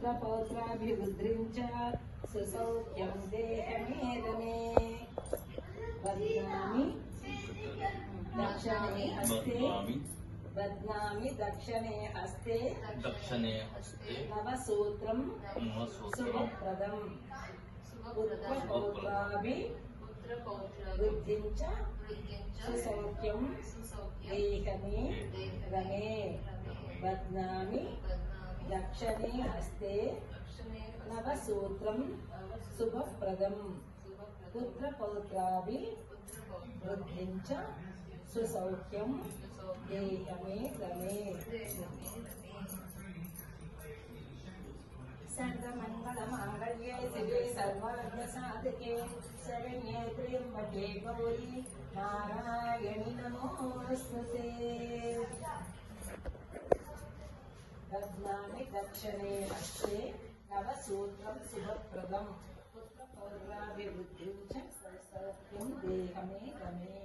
पुत्रपौत्राभिवृद्धिं च सुसौख्यं देहमे रमे बध्नामि दक्षिणे हस्ते नवसूत्रं शुभप्रदं पुत्रपौत्राभिवृद्धिं च सुसौख्यं देहमे रमे बध्नामि दक्षिणे हस्ते नवसूत्रं शुभप्रदं पुत्रपौत्राभिवृद्धिं च सुसौख्यं देहमे रमे सर्वमङ्गलमाङ्गल्ये शिवे सर्वार्थसाधके शरण्ये त्र्यम्बके गौरी नारायणि नमोऽस्तुते बध्नामि दक्षिणे हस्ते नवसूत्रं शुभप्रदं पुत्रपौत्राभिवृद्धिं च सौख्यं देहमे रमे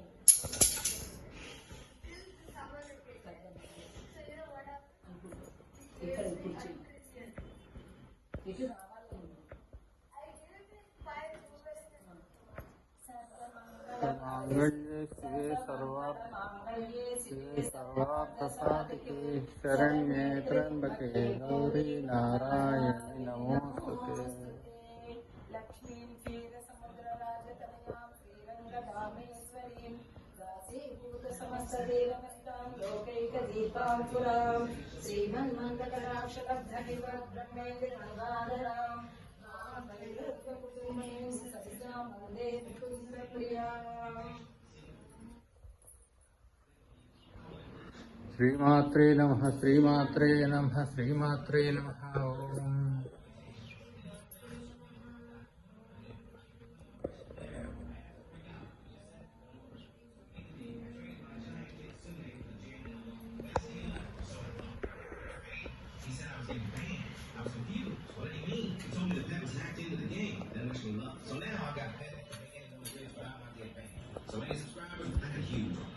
मांगल्ये शिवे सर्वार्थसाधके शरण्ये त्र्यंबके गौरी नारायणि नमोस्तुते लक्ष्मीं क्षीरसमुद्रराजतनयां श्रीरङ्गधामेश्वरीं दासीभूतसमस्तदेवमस्तां लोकैकदीपाङ्कुरां श्रीमन्मन्दकटाक्षलब्धनिवद्ब्रह्मेन्द्रगङ्गाधरां श्रीमात्रे नमः श्रीमात्रे नमः श्रीमात्रे नमः ओम So now I got paid. So any subscribers, I got huge.